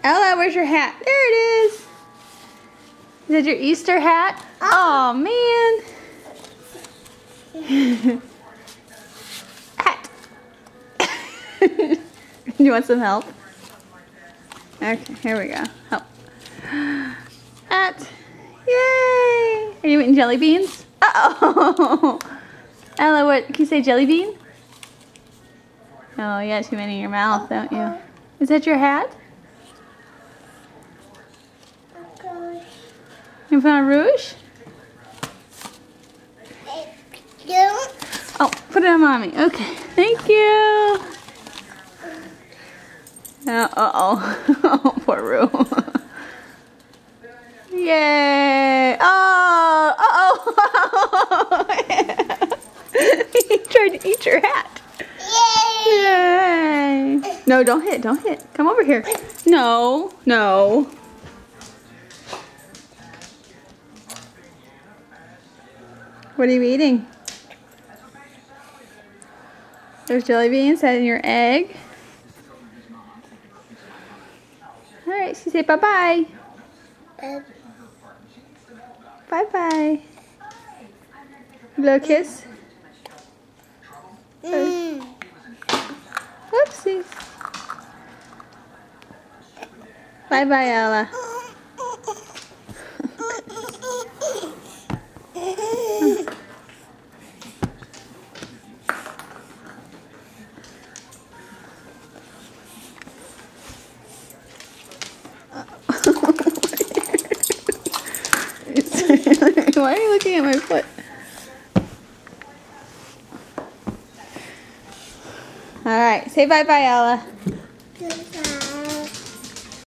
Ella, where's your hat? There it is. Is that your Easter hat? Oh, man. Hat. You want some help? Okay, here we go. Help. Hat. Yay! Are you eating jelly beans? Uh-oh. Ella, what? Can you say jelly bean? Oh, you got too many in your mouth, don't you? Is that your hat? You found rouge? Oh, put it on mommy. Okay, thank you. Uh-oh. Poor Rue. Yay. Oh, uh-oh. He tried to eat your hat. Yay. No, don't hit, don't hit. Come over here. No, no. What are you eating? There's jelly beans in your egg. Alright, so say bye-bye. Bye-bye. Blow a kiss. Whoopsies. Bye-bye, Ella. Why are you looking at my foot? Alright, say bye-bye, Ella.